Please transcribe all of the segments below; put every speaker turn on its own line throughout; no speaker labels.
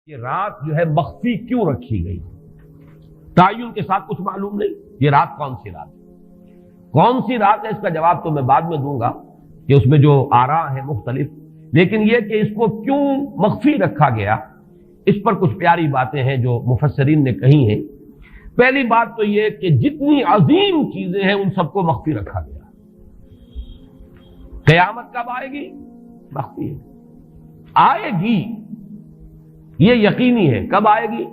یہ رات جو ہے مخفی کیوں رکھی گئی؟ تعین کے ساتھ کچھ معلوم نہیں یہ رات کون سی رات ہے، کون سی رات ہے، اس کا جواب تو میں بعد میں دوں گا کہ اس میں جو آراء ہیں مختلف، لیکن یہ کہ اس کو کیوں مخفی رکھا گیا اس پر کچھ پیاری باتیں ہیں جو مفسرین نے کہی ہیں۔ پہلی بات تو یہ کہ جتنی عظیم چیزیں ہیں ان سب کو مخفی رکھا گیا۔ قیامت کب آئے گی؟ مخفی ہے، آئے گی یہ یقینی ہے۔ کب آئے گی؟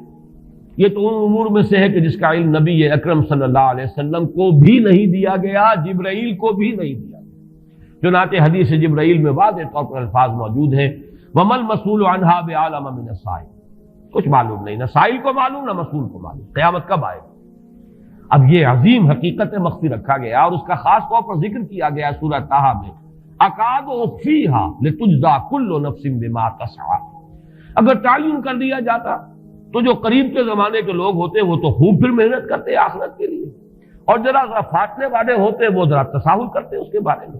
یہ تو ان امور میں سے ہے کہ جس کا علم نبی اکرم صلی اللہ علیہ وسلم کو بھی نہیں دیا گیا، جبرائیل کو بھی نہیں دیا گیا۔ چنانچہ حدیث جبرائیل میں واضح طور پر الفاظ موجود ہیں، وَمَا الْمَسْئُولُ عَنْهَا بِأَعْلَمَ مِنَ السَّائِلِ، کچھ معلوم نہیں، نہ سائل کو معلوم نہ مسئول کو معلوم قیامت کب آئے گی۔ اب یہ عظیم حقیقت مخفی رکھا گیا اور اس کا خاص طور پر ذکر کیا گیا سورہ طٰہٰ میں، اکاد اخفیھا لتجزی کل نفس بما تسعی۔ اگر تعین کر دیا جاتا تو جو قریب کے زمانے کے لوگ ہوتے وہ تو خوب پھر محنت کرتے آخرت کے لیے، اور ذرا فاصلے والے ہوتے وہ ذرا تساہل کرتے اس کے بارے میں۔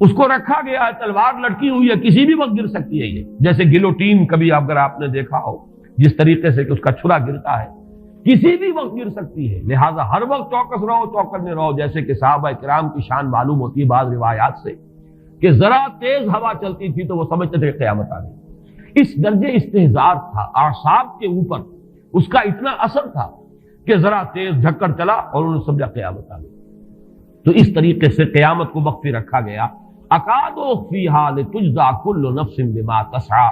اس کو رکھا گیا ہے، تلوار لٹکی ہوئی ہے، کسی بھی وقت گر سکتی ہے، یہ جیسے گلوٹین کبھی اگر آپ نے دیکھا ہو جس طریقے سے کہ اس کا چھرا گرتا ہے، کسی بھی وقت گر سکتی ہے، لہذا ہر وقت چوکس رہو، چوکنے رہو، جیسے کہ صحابہ کرام کی شان معلوم ہوتی ہے بعض روایات سے کہ ذرا تیز ہوا چلتی تھی تو وہ سمجھتے تھے کہ قیامت آ گئی۔ اس درجے استحضار تھا اعصاب کے اوپر، اس کا اتنا اثر تھا کہ ذرا تیز جھکڑ چلا اور انہوں نے سمجھا قیامت آ گئی۔ تو اس طریقے سے قیامت کو مخفی رکھا گیا۔ اکاد اخفیھا لتجزی کل نفس بما تسعی۔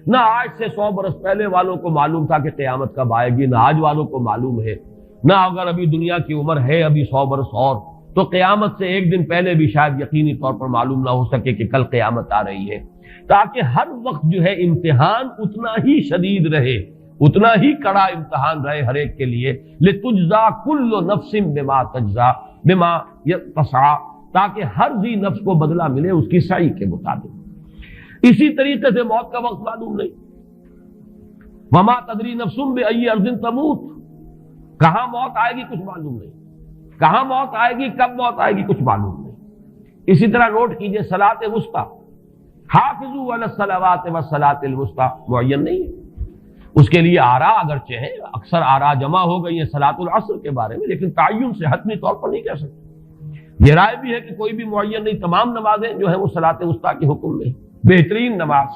نہ آج سے 100 برس پہلے والوں کو معلوم تھا کہ قیامت کب آئے گی، نہ آج والوں کو معلوم ہے، نہ اگر ابھی دنیا کی عمر ہے ابھی 100 برس اور تو قیامت سے ایک دن پہلے بھی شاید یقینی طور پر معلوم نہ ہو سکے کہ کل قیامت آ رہی ہے، تاکہ ہر وقت جو ہے امتحان اتنا ہی شدید رہے، اتنا ہی کڑا امتحان رہے ہر ایک کے لیے۔ لتجزی کل نفس بما تجزی بما تسعی، تاکہ ہر ذی نفس کو بدلہ ملے اس کی سعی کے مطابق۔ اسی طریقے سے موت کا وقت معلوم نہیں، وما تدری نفس بأی ارض تموت، کہاں موت آئے گی کچھ معلوم نہیں، کہاں موت آئے گی، کب موت آئے گی کچھ معلوم نہیں۔ اسی طرح نوٹ کیجئے صلاۃ وسطیٰ، حافظوا علی الصلوات والصلاۃ الوسطیٰ معین نہیں ہے، اس کے لیے آراء اگرچہ ہیں، اکثر آراء جمع ہو گئی ہیں صلاۃ العصر کے بارے میں، لیکن تعین سے حتمی طور پر نہیں کہہ سکتے۔ یہ رائے بھی ہے کہ کوئی بھی معین نہیں، تمام نمازیں جو ہیں وہ صلاۃ وسطیٰ کے حکم میں، بہترین نماز،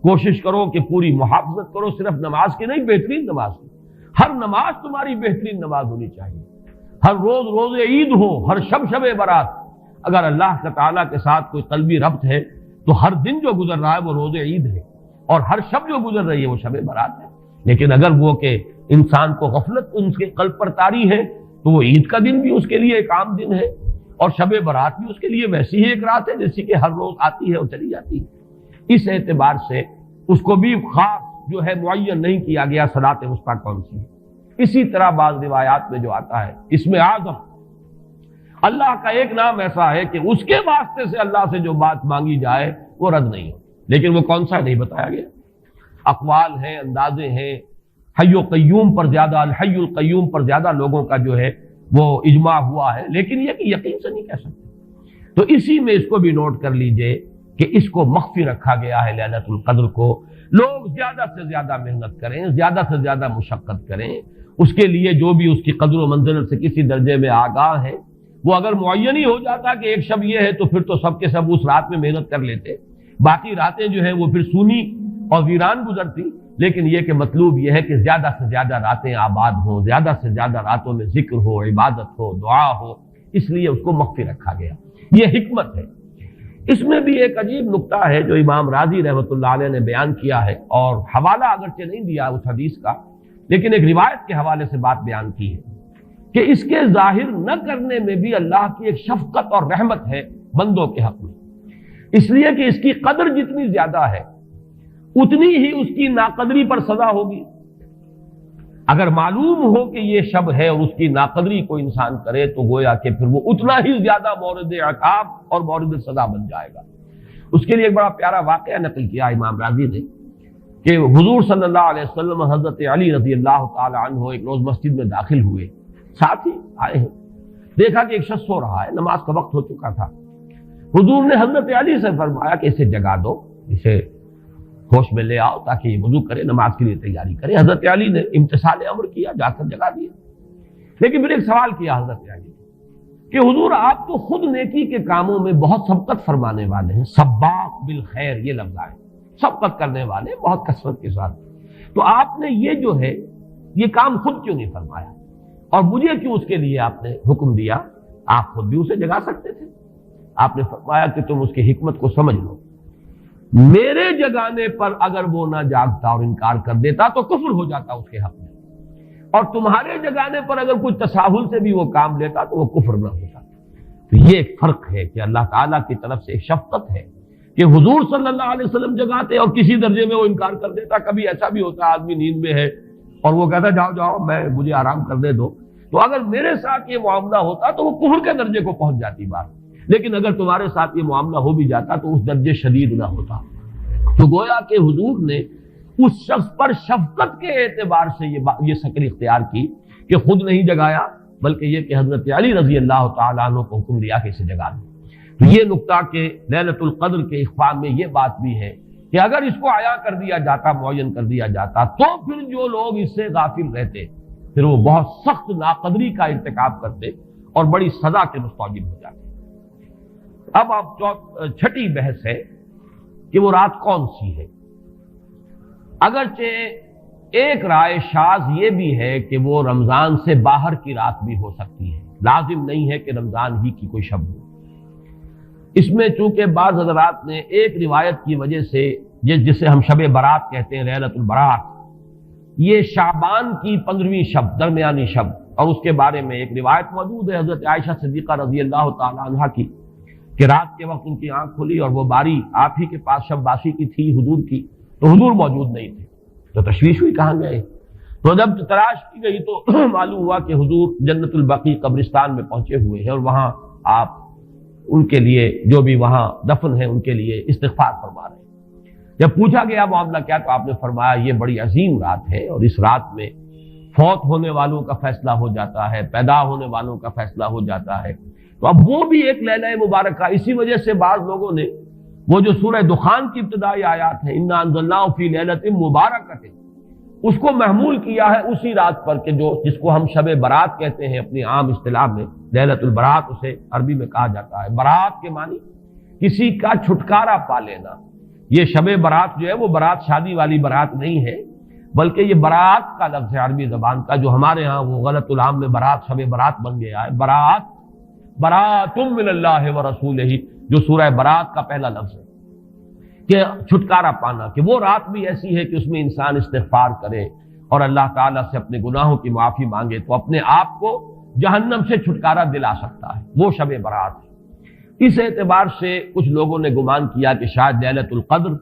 کوشش کرو کہ پوری محافظت کرو، صرف نماز کی نہیں بہترین نماز کی، ہر نماز تمہاری بہترین نماز ہونی چاہیے، ہر روز روز عید ہو، ہر شب شب برات۔ اگر اللہ تعالیٰ کے ساتھ کوئی قلبی ربط ہے تو ہر دن جو گزر رہا ہے وہ روز عید ہے، اور ہر شب جو گزر رہی ہے وہ شب برات ہے۔ لیکن اگر وہ کہ انسان کو غفلت ان کے قلب پر طاری ہے تو وہ عید کا دن بھی اس کے لیے ایک عام دن ہے، اور شب برات بھی اس کے لیے ویسی ہی ایک رات ہے جیسی کہ ہر روز آتی ہے اور چلی جاتی ہے۔ اس اعتبار سے اس کو بھی خاص جو ہے معین نہیں کیا گیا صلاۃ وسطیٰ کون سی ہے۔ اسی طرح بعض روایات میں جو آتا ہے اسم اعظم، اللہ کا ایک نام ایسا ہے کہ اس کے واسطے سے اللہ سے جو بات مانگی جائے وہ رد نہیں ہو، لیکن وہ کون سا نہیں بتایا گیا۔ اقوال ہیں، اندازے ہیں، حی و قیوم پر زیادہ، الحی القیوم پر زیادہ لوگوں کا جو ہے وہ اجماع ہوا ہے، لیکن یہ کہ یقین سے نہیں کہہ سکتے۔ تو اسی میں اس کو بھی نوٹ کر لیجئے کہ اس کو مخفی رکھا گیا ہے لیلۃ القدر کو۔ لوگ زیادہ سے زیادہ محنت کریں، زیادہ سے زیادہ مشقت کریں، اس کے لیے جو بھی اس کی قدر و منزلت سے کسی درجے میں آگاہ ہے، وہ اگر معین ہی ہو جاتا کہ ایک شب یہ ہے تو پھر تو سب کے سب اس رات میں محنت کر لیتے، باقی راتیں جو ہیں وہ پھر سونی اور ویران گزرتی۔ لیکن یہ کہ مطلوب یہ ہے کہ زیادہ سے زیادہ راتیں آباد ہوں، زیادہ سے زیادہ راتوں میں ذکر ہو، عبادت ہو، دعا ہو، اس لیے اس کو مخفی رکھا گیا، یہ حکمت ہے۔ اس میں بھی ایک عجیب نقطہ ہے جو امام راضی رحمۃ اللہ علیہ نے بیان کیا ہے، اور حوالہ اگرچہ نہیں دیا اس حدیث کا، لیکن ایک روایت کے حوالے سے بات بیان کی ہے کہ اس کے ظاہر نہ کرنے میں بھی اللہ کی ایک شفقت اور رحمت ہے بندوں کے حق میں، اس لیے کہ اس کی قدر جتنی زیادہ ہے اتنی ہی اس کی ناقدری پر سزا ہوگی۔ اگر معلوم ہو کہ یہ شب ہے اور اس کی ناقدری کو انسان کرے تو گویا کہ پھر وہ اتنا ہی زیادہ مورد عقاب اور مورد سزا بن جائے گا۔ اس کے لیے ایک بڑا پیارا واقعہ نقل کیا امام راضی نے کہ حضور صلی اللہ علیہ وسلم حضرت علی رضی اللہ تعالی عنہ ایک روز مسجد میں داخل ہوئے، ساتھ ہی آئے ہیں، دیکھا کہ ایک شخص سو رہا ہے، نماز کا وقت ہو چکا تھا۔ حضور نے حضرت علی سے فرمایا کہ اسے جگا دو، اسے ہوش میں لے آؤ تاکہ یہ وضو کرے، نماز کے لیے تیاری کرے۔ حضرت علی نے امتثال امر کیا، جا کر جگا دیا۔ لیکن پھر ایک سوال کیا حضرت علی کہ حضور آپ تو خود نیکی کے کاموں میں بہت سبقت فرمانے والے ہیں، سباق بالخیر یہ لفظ آئے، سبقت کرنے والے بہت کثرت کے ساتھ، تو آپ نے یہ جو ہے یہ کام خود کیوں نہیں فرمایا اور مجھے کیوں اس کے لیے آپ نے حکم دیا؟ آپ خود بھی اسے جگا سکتے تھے۔ آپ نے فرمایا کہ تم اس کی حکمت کو سمجھ لو، میرے جگانے پر اگر وہ نہ جاگتا اور انکار کر دیتا تو کفر ہو جاتا اس کے حق میں، اور تمہارے جگانے پر اگر کوئی تساہل سے بھی وہ کام لیتا تو وہ کفر نہ ہو جاتا۔ تو یہ ایک فرق ہے کہ اللہ تعالیٰ کی طرف سے ایک شفقت ہے کہ حضور صلی اللہ علیہ وسلم جگاتے اور کسی درجے میں وہ انکار کر دیتا۔ کبھی ایسا بھی ہوتا آدمی نیند میں ہے اور وہ کہتا جاؤ جاؤ مجھے آرام کرنے دو، تو اگر میرے ساتھ یہ معاملہ ہوتا تو وہ کفر کے درجے کو پہنچ جاتی بات، لیکن اگر تمہارے ساتھ یہ معاملہ ہو بھی جاتا تو اس درجے شدید نہ ہوتا۔ تو گویا کہ حضور نے اس شخص پر شفقت کے اعتبار سے یہ شکل اختیار کی کہ خود نہیں جگایا، بلکہ یہ کہ حضرت علی رضی اللہ تعالیٰ عنہ کو حکم دیا کہ اسے جگا دیں۔ تو یہ نقطہ کہ لیلۃ القدر کے اخفاء میں یہ بات بھی ہے کہ اگر اس کو عیاں کر دیا جاتا، معین کر دیا جاتا، تو پھر جو لوگ اس سے غافل رہتے پھر وہ بہت سخت ناقدری کا ارتکاب کرتے اور بڑی سزا کے مستوجب ہو جاتے۔ اب آپ چھٹی بحث ہے کہ وہ رات کون سی ہے۔ اگرچہ ایک رائے شاذ یہ بھی ہے کہ وہ رمضان سے باہر کی رات بھی ہو سکتی ہے، لازم نہیں ہے کہ رمضان ہی کی کوئی شب ہو۔ اس میں چونکہ بعض حضرات نے ایک روایت کی وجہ سے جسے ہم شب برات کہتے ہیں، لیلۃ البرات، یہ شعبان کی 15ویں شب، درمیانی شب، اور اس کے بارے میں ایک روایت موجود ہے حضرت عائشہ صدیقہ رضی اللہ تعالی عنہا کی کہ رات کے وقت ان کی آنکھ کھلی اور وہ باری آپ ہی کے پاس شب باسی کی تھی حضور کی، تو حضور موجود نہیں تھے، تو تشویش ہوئی کہاں گئے۔ تو جب تلاش کی گئی تو معلوم ہوا کہ حضور جنت البقیع قبرستان میں پہنچے ہوئے ہیں اور وہاں آپ ان کے لیے جو بھی وہاں دفن ہیں ان کے لیے استغفار فرما رہے ہیں۔ جب پوچھا گیا معاملہ کیا، تو آپ نے فرمایا یہ بڑی عظیم رات ہے اور اس رات میں فوت ہونے والوں کا فیصلہ ہو جاتا ہے، پیدا ہونے والوں کا فیصلہ ہو جاتا ہے۔ تو اب وہ بھی ایک لیلہ مبارکہ، اسی وجہ سے بعض لوگوں نے وہ جو سورہ دخان کی ابتدائی آیات ہیں انا انزلناہ فی لیلۃ مبارکۃ، اس کو محمول کیا ہے اسی رات پر کہ جس کو ہم شب برات کہتے ہیں اپنی عام اصطلاح میں، لیلۃ البرات اسے عربی میں کہا جاتا ہے۔ برات کے معنی کسی کا چھٹکارا پا لینا۔ یہ شب برات جو ہے وہ برات شادی والی برات نہیں ہے، بلکہ یہ برات کا لفظ ہے عربی زبان کا، جو ہمارے ہاں وہ غلط العام میں برات شب برات بن گیا ہے۔ برات، برات من اللہ ورسولہ، جو سورہ برات کا پہلا لفظ ہے کہ چھٹکارا پانا، کہ وہ رات بھی ایسی ہے کہ اس میں انسان استغفار کرے اور اللہ تعالیٰ سے اپنے گناہوں کی معافی مانگے تو اپنے آپ کو جہنم سے چھٹکارا دلا سکتا ہے، وہ شب برات ہے۔ اس اعتبار سے کچھ لوگوں نے گمان کیا کہ شاید لیلۃ القدر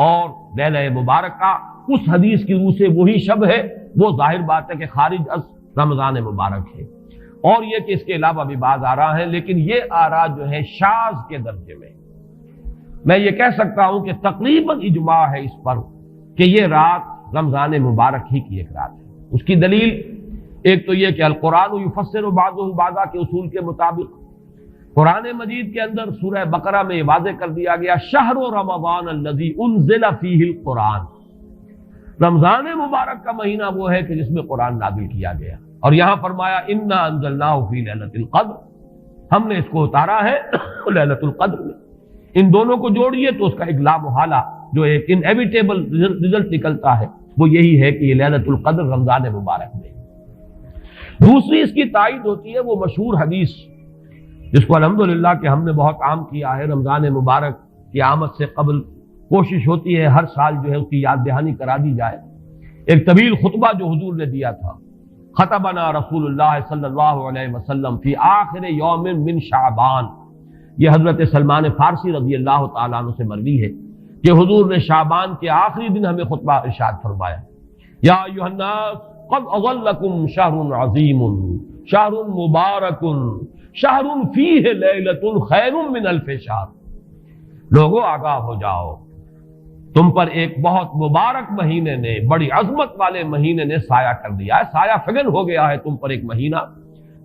اور لیلہ مبارکہ اس حدیث کی روح سے وہی شب ہے، وہ ظاہر بات ہے کہ خارج از رمضان مبارک ہے، اور یہ کہ اس کے علاوہ بھی بعض آراء ہیں، لیکن یہ آراء جو ہے شاذ کے درجے میں یہ کہہ سکتا ہوں کہ تقریباً اجماع ہے اس پر کہ یہ رات رمضان مبارک ہی کی ایک رات ہے۔ اس کی دلیل ایک تو یہ کہ القرآن یفسر بعضہ بعضا کے اصول کے مطابق قرآن مجید کے اندر سورہ بقرہ میں یہ واضح کر دیا گیا شہر رمضان الذی انزل فیہ القرآن، رمضان مبارک کا مہینہ وہ ہے کہ جس میں قرآن نازل کیا گیا، اور یہاں فرمایا انا انزلناہ فی لیلۃ القدر، ہم نے اس کو اتارا ہے لیلۃ القدر میں۔ ان دونوں کو جوڑیے تو اس کا ایک لا محالہ جو ایک انیویٹیبل رزلٹ نکلتا ہے وہ یہی ہے کہ یہ لیلۃ القدر رمضان مبارک میں۔ دوسری اس کی تائید ہوتی ہے وہ مشہور حدیث جس کو الحمدللہ کہ ہم نے بہت عام کیا ہے، رمضان مبارک کی آمد سے قبل کوشش ہوتی ہے ہر سال جو ہے اس کی یاد دہانی کرا دی جائے۔ ایک طویل خطبہ جو حضور نے دیا تھا، خطبنا رسول اللہ صلی اللہ علیہ وسلم فی آخر یوم من شعبان، یہ حضرت سلمان فارسی رضی اللہ تعالیٰ عنہ سے مروی ہے کہ حضور نے شعبان کے آخری دن ہمیں خطبہ ارشاد فرمایا، یا ایھا الناس قد اظلکم شہر عظیم شہر مبارک شہر فیہ لیلۃ خیر من الف شہر، لوگوں آگاہ ہو جاؤ، تم پر ایک بہت مبارک مہینے نے، بڑی عظمت والے مہینے نے سایہ کر دیا ہے، سایہ فگن ہو گیا ہے تم پر ایک مہینہ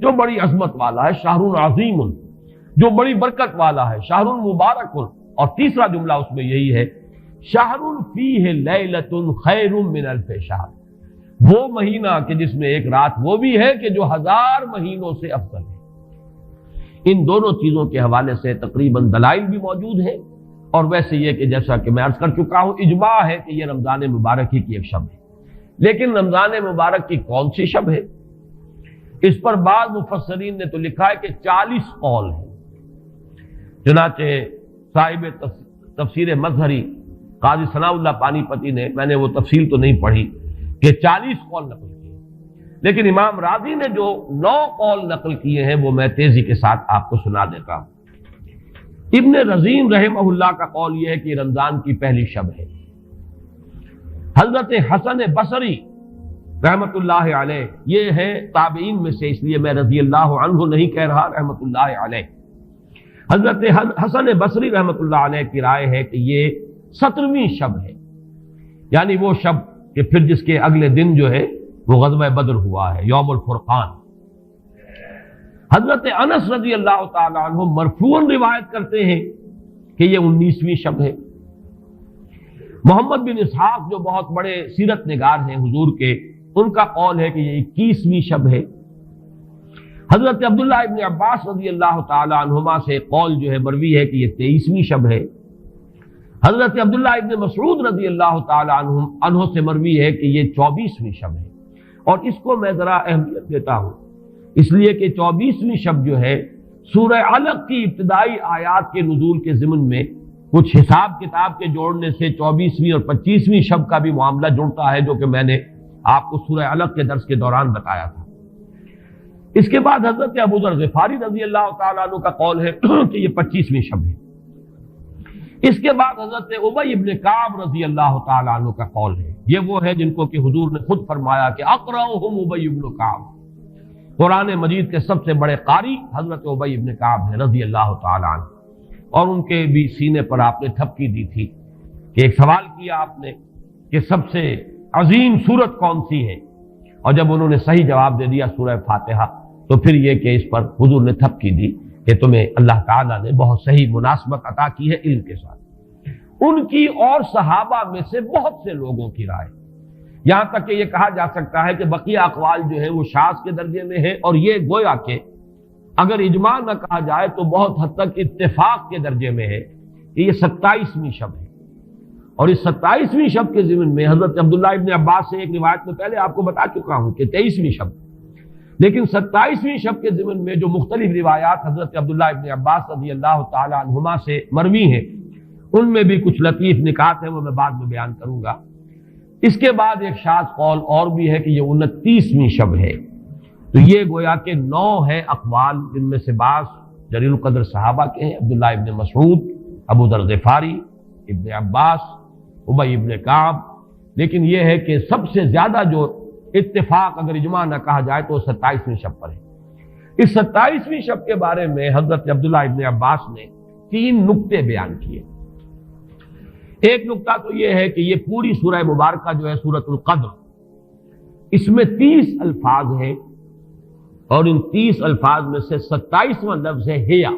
جو بڑی عظمت والا ہے، شہر عظیم جو بڑی برکت والا ہے، شہر مبارک، اور تیسرا جملہ اس میں یہی ہے شہر فیہ لیلۃ خیر من الف شہر، وہ مہینہ کہ جس میں ایک رات وہ بھی ہے کہ جو 1000 مہینوں سے افضل ہے۔ ان دونوں چیزوں کے حوالے سے تقریباً دلائل بھی موجود ہیں، اور ویسے یہ کہ جیسا کہ میں عرض کر چکا ہوں اجماع ہے کہ یہ رمضان مبارک ہی کی ایک شب ہے۔ لیکن رمضان مبارک کی کون سی شب ہے، اس پر بعض مفسرین نے تو لکھا ہے کہ 40 قول ہیں۔ چنانچہ صاحب تفسیر مظہری قاضی ثناء اللہ پانی پتی نے، میں نے وہ تفصیل تو نہیں پڑھی، کہ 40 قول نقل کیے، لیکن امام راضی نے جو 9 قول نقل کیے ہیں وہ میں تیزی کے ساتھ آپ کو سنا دیتا ہوں۔ ابن رزین رحمہ اللہ کا قول یہ ہے کہ رمضان کی پہلی شب ہے۔ حضرت حسن بصری رحمت اللہ علیہ، یہ ہے تابعین میں سے، اس لیے میں رضی اللہ عنہ نہیں کہہ رہا، رحمت اللہ علیہ، حضرت حسن بصری رحمت اللہ علیہ کی رائے ہے کہ یہ 17ویں شب ہے، یعنی وہ شب کہ پھر جس کے اگلے دن جو ہے وہ غزوہ بدر ہوا ہے، یوم الفرقان۔ حضرت انس رضی اللہ تعالی عنہ مرفوعاً روایت کرتے ہیں کہ یہ 19ویں شب ہے۔ محمد بن اسحاق جو بہت بڑے سیرت نگار ہیں حضور کے، ان کا قول ہے کہ یہ 21ویں شب ہے۔ حضرت عبداللہ ابن عباس رضی اللہ تعالی عنہما سے قول جو ہے مروی ہے کہ یہ 23ویں شب ہے۔ حضرت عبداللہ ابن مسعود رضی اللہ تعالی عنہ سے مروی ہے کہ یہ 24ویں شب ہے، اور اس کو میں ذرا اہمیت دیتا ہوں اس لیے کہ 24ویں شب جو ہے سورہ علق کی ابتدائی آیات کے نزول کے ضمن میں کچھ حساب کتاب کے جوڑنے سے 24ویں اور 25ویں شب کا بھی معاملہ جڑتا ہے، جو کہ میں نے آپ کو سورہ علق کے درس کے دوران بتایا تھا۔ اس کے بعد حضرت ابو ذر غفاری رضی اللہ تعالیٰ عنہ کا قول ہے کہ یہ 25ویں شب ہے۔ اس کے بعد حضرت ابی ابن کعب رضی اللہ تعالیٰ عنہ کا قول ہے، یہ وہ ہے جن کو کہ حضور نے خود فرمایا کہ اقرأہم ابی ابن کعب، قرآن مجید کے سب سے بڑے قاری حضرت ابی ابن کعب ہیں رضی اللہ تعالیٰ عنہ، اور ان کے بھی سینے پر آپ نے تھپکی دی تھی کہ ایک سوال کیا آپ نے کہ سب سے عظیم سورت کون سی ہے، اور جب انہوں نے صحیح جواب دے دیا سورہ فاتحہ، تو پھر یہ کہ اس پر حضور نے تھپکی دی کہ تمہیں اللہ تعالیٰ نے بہت صحیح مناسبت عطا کی ہے علم کے ساتھ۔ ان کی اور صحابہ میں سے بہت سے لوگوں کی رائے، یہاں تک کہ یہ کہا جا سکتا ہے کہ بقیہ اقوال جو ہیں وہ شاذ کے درجے میں ہیں، اور یہ گویا کہ اگر اجماع نہ کہا جائے تو بہت حد تک اتفاق کے درجے میں ہے کہ یہ 27ویں شب ہے۔ اور اس 27ویں شب کے ضمن میں حضرت عبداللہ ابن عباس سے ایک روایت میں پہلے آپ کو بتا چکا ہوں کہ 23ویں شب، لیکن 27ویں شب کے ضمن میں جو مختلف روایات حضرت عبداللہ ابن عباس رضی اللہ تعالی عنہما سے مروی ہیں، ان میں بھی کچھ لطیف نکات ہیں، وہ میں بعد میں بیان کروں گا۔ اس کے بعد ایک شاذ قول اور بھی ہے کہ یہ 29ویں شب ہے۔ تو یہ گویا کہ 9 ہے اقوال، جن میں سے بعض جلیل القدر صحابہ کے ہیں، عبداللہ ابن مسعود، ابو ذر غفاری، ابن عباس، ابی ابن کعب، لیکن یہ ہے کہ سب سے زیادہ جو اتفاق اگر اجماع نہ کہا جائے تو 27ویں شب پر ہے۔ اس 27ویں شب کے بارے میں حضرت عبداللہ ابن عباس نے 3 نکتے بیان کیے۔ ایک نکتہ تو یہ ہے کہ یہ پوری سورہ مبارکہ جو ہے سورۃ القدر، اس میں 30 الفاظ ہیں، اور ان 30 الفاظ میں سے 27واں لفظ ہے ہیا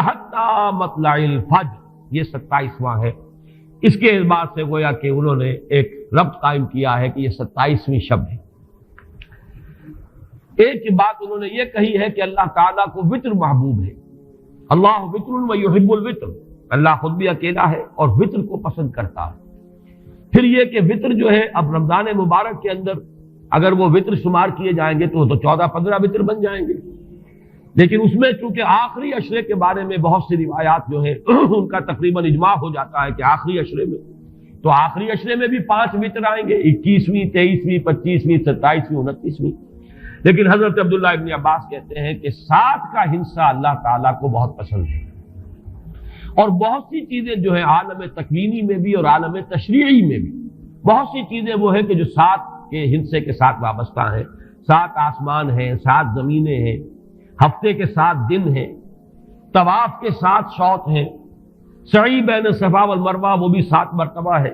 حتی مطلع الفجر، یہ 27واں ہے۔ اس کے اعتبار سے گویا کہ انہوں نے ایک ربط قائم کیا ہے کہ یہ 27ویں شب ہے۔ ایک بات انہوں نے یہ کہی ہے کہ اللہ تعالیٰ کو وطر محبوب ہے، اللہ وطر و یحب الوطر، اللہ خود بھی اکیلا ہے اور وطر کو پسند کرتا ہے۔ پھر یہ کہ وطر جو ہے اب رمضان مبارک کے اندر اگر وہ وطر شمار کیے جائیں گے تو 14-15 وطر بن جائیں گے، لیکن اس میں چونکہ آخری عشرے کے بارے میں بہت سی روایات جو ہیں ان کا تقریباً اجماع ہو جاتا ہے کہ آخری عشرے میں، تو آخری عشرے میں بھی 5 وطر آئیں گے، 21ویں، 23ویں، 25ویں، 27ویں، 29ویں۔ لیکن حضرت عبداللہ ابن عباس کہتے ہیں کہ 7 کا حصہ اللہ تعالیٰ کو بہت پسند ہے، اور بہت سی چیزیں جو ہیں عالم تکوینی میں بھی اور عالم تشریعی میں بھی بہت سی چیزیں وہ ہیں کہ جو 7 کے حصے کے ساتھ وابستہ ہیں۔ 7 آسمان ہیں، 7 زمینیں ہیں، ہفتے کے 7 دن ہیں، طواف کے 7 شوط ہیں، سعی بین صفا والمروہ وہ بھی 7 مرتبہ ہے،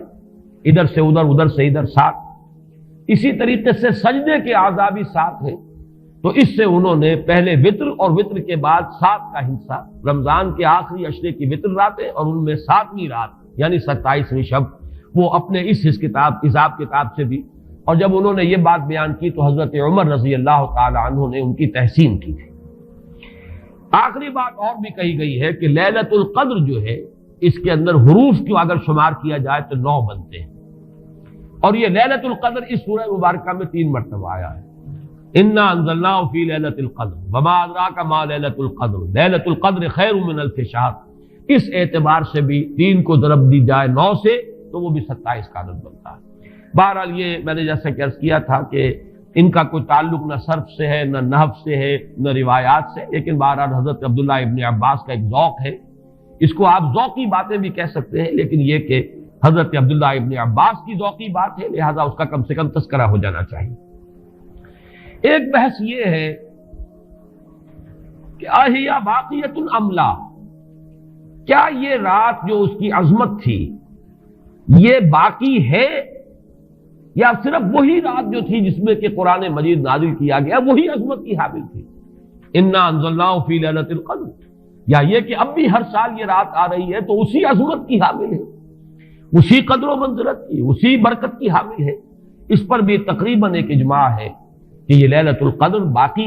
ادھر سے ادھر، ادھر سے ادھر 7۔ اسی طریقے سے سجدے کے اعضاء بھی 7 ہیں، تو اس سے انہوں نے پہلے وطر اور وطر کے بعد 7 کا حصہ، رمضان کے آخری عشرے کی وطر راتیں اور ان میں 7ویں رات یعنی 27ویں شب، وہ اپنے اس حساب کتاب سے بھی. اور جب انہوں نے یہ بات بیان کی تو حضرت عمر رضی اللہ تعالی عنہ نے ان کی تحسین کی تھی. آخری بات اور بھی کہی گئی ہے کہ لیلۃ القدر جو ہے اس کے اندر حروف کو اگر شمار کیا جائے تو 9 بنتے ہیں، اور یہ لیلۃ القدر اس سورہ مبارکہ میں 3 مرتبہ آیا ہے. انا انزلناہ فی لیلۃ القدر وما ادراک ما لیلۃ القدر لیلۃ القدر خیر من الف شہر. اس اعتبار سے بھی 3 کو ضرب دی جائے 9 سے تو وہ بھی 27 کا عدد بنتا ہے. بہرحال یہ میں نے جیسا کہ عرض کیا تھا کہ ان کا کوئی تعلق نہ صرف سے ہے، نہ نحو سے ہے، نہ روایات سے، لیکن بہرحال حضرت عبداللہ ابن عباس کا ایک ذوق ہے. اس کو آپ ذوقی باتیں بھی کہہ سکتے ہیں، لیکن یہ کہ حضرت عبداللہ ابن عباس کی ذوقی بات ہے، لہذا اس کا کم سے کم تذکرہ ہو جانا چاہیے. ایک بحث یہ ہے کہ اہیا باقیۃ ام لا، کیا یہ رات جو اس کی عظمت تھی یہ باقی ہے، یا صرف وہی رات جو تھی جس میں کہ قرآن مجید نازل کیا گیا وہی عظمت کی حامل تھی. انا انزلناہ فی لیلۃ القدر، یا یہ کہ اب بھی ہر سال یہ رات آ رہی ہے تو اسی عظمت کی حامل ہے، اسی قدر و منزلت کی، اسی برکت کی حامل ہے. اس پر بھی تقریباً ایک اجماع ہے کہ یہ لیلۃ القدر باقی